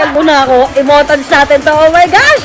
nagpakalbo na ako. Emotants natin to. Oh my gosh!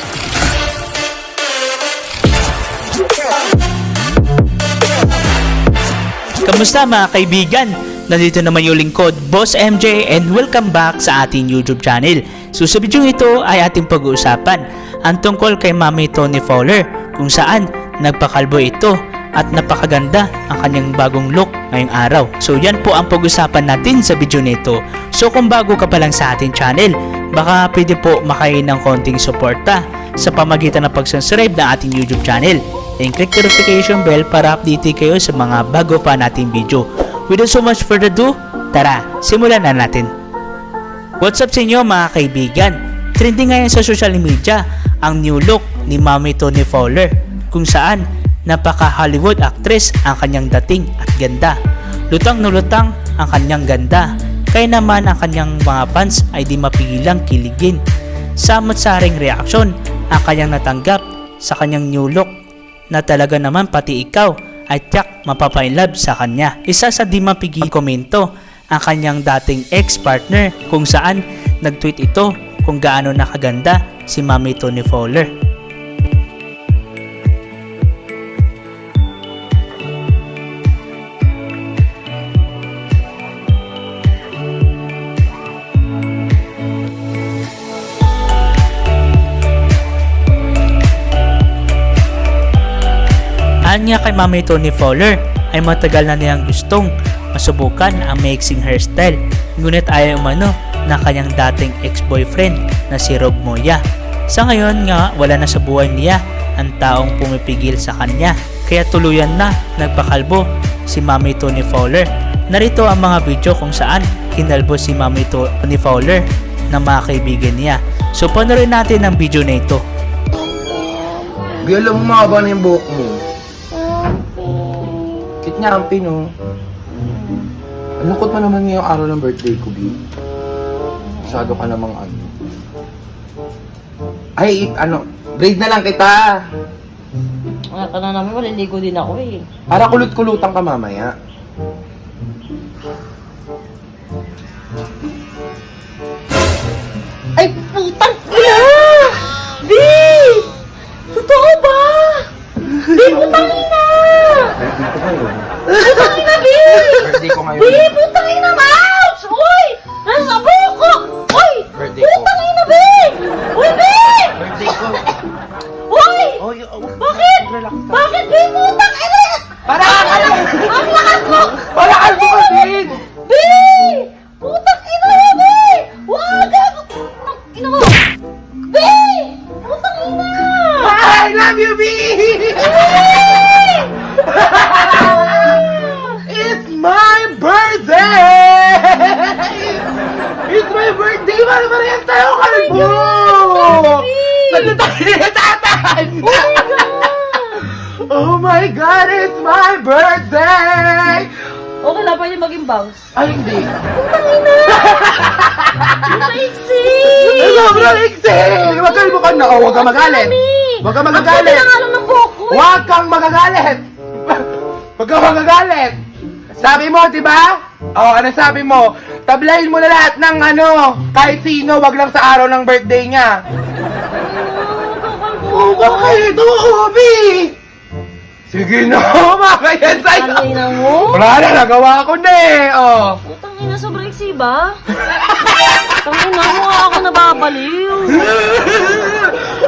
Kamusta mga kaibigan? Nandito naman yung lingkod, Boss MJ, and welcome back sa ating YouTube channel. So sa video ito ay ating pag-uusapan ang tungkol kay Mami Toni Fowler, kung saan nagpakalbo ito at napakaganda ang kanyang bagong look ngayong araw. So yan po ang pag-usapan natin sa video nito. So kung bago ka pa lang sa ating channel, baka pwede po makain ng konting suporta sa pamagitan ng pag-subscribe ng ating YouTube channel. And click the notification bell para update kayo sa mga bago pa nating video. Without so much further ado, tara, simulan na natin. What's up sa inyo mga kaibigan? Trending ngayon sa social media ang new look ni Mami Toni Fowler, kung saan napaka-Hollywood actress ang kanyang dating at ganda. Lutang na lutang ang kanyang ganda, kaya naman ang kanyang mga fans ay di mapigilang kiligin. Samot-saring reaksyon ang kanyang natanggap sa kanyang new look, na talaga naman pati ikaw ay tiyak mapapainlove sa kanya. Isa sa di mapigil komento ang kanyang dating ex-partner, kung saan nag-tweet ito kung gaano nakaganda si Mami Toni Fowler. Anya kay Mami Toni Fowler ay matagal na niyang gustong masubukan ang mixing hairstyle, ngunit ayaw umano na kanyang dating ex-boyfriend na si Moya. Sa ngayon nga wala na sa buhay niya ang taong pumipigil sa kanya, kaya tuluyan na nagpakalbo si Mami Toni Fowler. Narito ang mga video kung saan kinalbo si Mami Toni Fowler ng mga kaibigan niya. So panoorin natin ang video na ito. Alam mo, mahaba na yung buhok mo. Kit niya ang pino. Ang lungkot pa naman ngayong araw ng birthday ko, B. Masyado ka namang ano. Ay, braid na lang kita. Wala ka na naman, maliligo din ako eh. Para kulot-kulutan ka mamaya. Ay, putang ina! B! Totoo ba? B, putang ina! Birthday ko ngayon. Putang ina, B! Birthday ko ngayon. B, putang ina, mouse! Uy! Nasa buko! Uy! Birthday ko. Putang ina, B! Uy, B! Birthday ko. Uy! Bakit? Relax ka. Bakit, B? Putang ina! Para ka lang! Ang lakas mo! Para ka din! B! Putang ina mo, B! Wag! Putang ina mo! B! Putang ina! I love you, B! It's my birthday! It's my birthday! Para tayo kalbo! Nagtatatan! Oh my God! It's my birthday! Okay lang, pwede maging bounce. Ay, hindi. Putang ina! Maiksi! Sobrang iksi! Magkalbo ka na! Oh, huwag kang magalit! Huwag kang magagalit! Ang lang ng buhok ko! Huwag kang magagalit! Huwag kang magagalit! Sabi mo, diba? Oh, ano sabi mo? Tablayin mo na lahat ng kahit sino, wag lang sa araw ng birthday niya. Oh, bakit? Ubi! Sige na, makayan sa'yo! Ang ina mo? Wala na, nagawa ko na eh! Oh. Putang ina, sobrang iksi ba? Putang ina mo, ako nababaliw.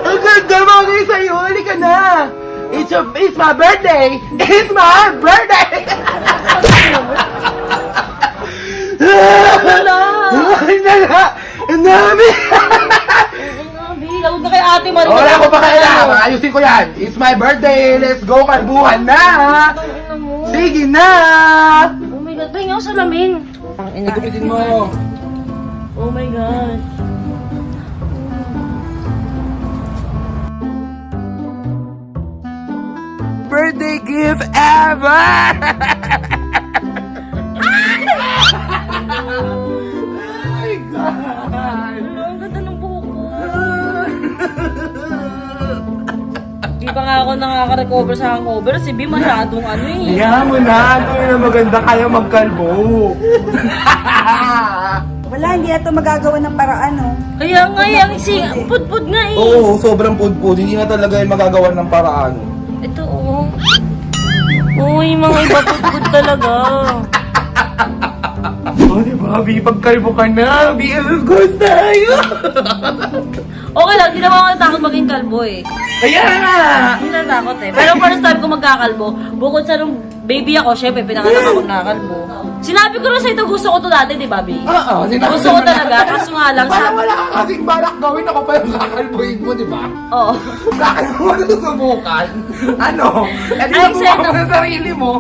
Ang ganda mga sa'yo, hindi ka na! It's my birthday! It's my birthday! Wala! Ay, nala! Ang dami! Bilawag na kay ate Maria. Wala ko pa kailangan. Ayusin ko yan. It's my birthday. Let's go, kalbuhan na! Putang ina mo. Sige na! Oh my God, pahinga ako sa lamin. Gupitin mo. Oh my God. Birthday gift ever! Oh my God! Ang ganda ng buhok ko. Di pa nga ako nakaka-recover sa hangover. Si B masyadong ano eh. Kaya mo na. Ito na maganda kayo magkalbo. Wala, hindi natin magagawa ng paraan, oh. Kaya nga, yung pud-pud nga eh. Oo, sobrang pudpud. Hindi na talaga yung magagawa ng paraan. Ito, oh. Uy, mga iba pud-pud talaga. Oh, di ba? Bi, pagkalbo ka na. Bi, good tayo. Okay lang, di naman ako natakot maging kalbo eh. Kaya nga. Hindi natakot eh. Pero first time ko magkakalbo, bukod sa nung baby ako, syempre, pinanganak ako nakakalbo. Sinabi ko rin sa ito, gusto ko to dati, di ba, Bi? Oo, sinabi Gusto ko talaga, kaso nga lang Parang sa... wala ka kasing balak gawin. Ako pa yung kakalbuhin mo, di ba? Oo. Bakit mo susubukan? Ano? Eh, di Ay, nabuka mo sir, sa sarili mo.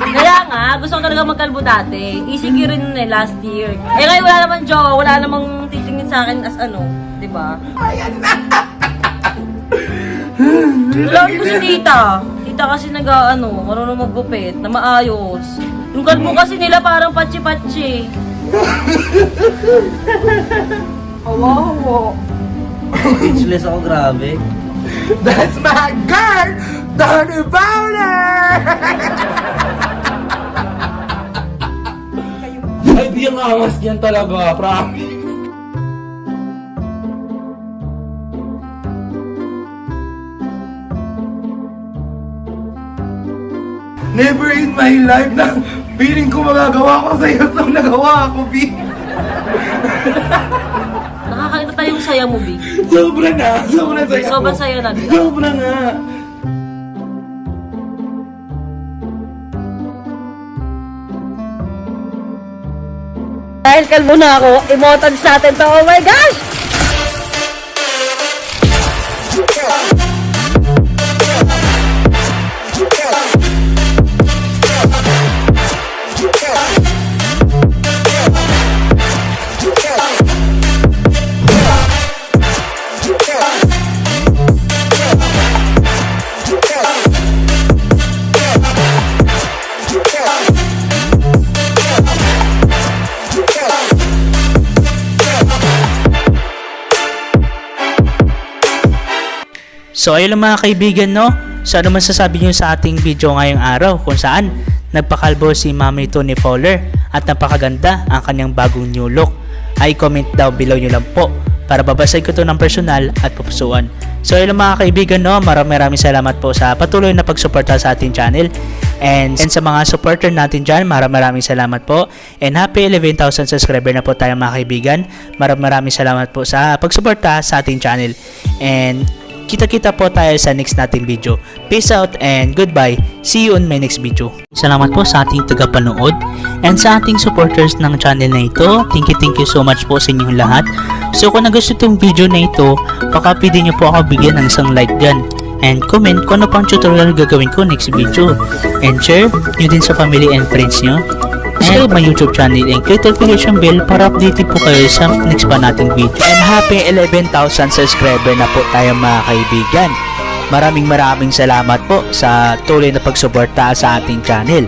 Kaya nga, gusto ko talaga magkalbo dati. ECQ rin nun eh, last year. Eh ngayon wala naman jowa, wala namang titingin sa akin as ano, di ba? Ayan na. Lord ko si tita. Tita kasi nag-ano, marunong maggupit, na maayos. Yung kalbo kasi nila parang patsi-patsi. Awawa. Speechless ako, grabe. That's my girl, Toni Fowler! Ay, di ang angas niyan talaga, promise. Never in my life na feeling ko magagawa ko sa'yo sa nagawa ko, B. Nakakainta tayong saya mo, Big. Sobra na, sobra saya ko. Sobrang saya na, Big. Sobra nga. Dahil kalbo na ako, emotants natin to. Oh my gosh! So ayun lang mga kaibigan, no? So ano man sasabi nyo sa ating video ngayong araw kung saan nagpakalbo si Mami Toni Fowler at napakaganda ang kanyang bagong new look? Ay comment down below nyo lang po para babasay ko to ng personal at pupusuan. So ayun lang mga kaibigan, no? Maraming salamat po sa patuloy na pagsuporta sa ating channel. And sa mga supporter natin dyan, maraming salamat po. And happy 11,000 subscriber na po tayo mga kaibigan. Maraming salamat po sa pagsuporta sa ating channel. And kita-kita po tayo sa next nating video. Peace out and goodbye. See you on my next video. Salamat po sa ating tagapanood and sa ating supporters ng channel na ito. Thank you so much po sa inyong lahat. So kung nagusto itong video na ito, baka pwede nyo po ako bigyan ng isang like dyan. And comment kung ano pang tutorial gagawin ko next video. And share nyo din sa family and friends nyo. Subscribe my YouTube channel and click notification bell para updated po kayo sa next pa nating video. And happy 11,000 subscriber na po tayo mga kaibigan. Maraming salamat po sa tuloy na pagsuporta sa ating channel.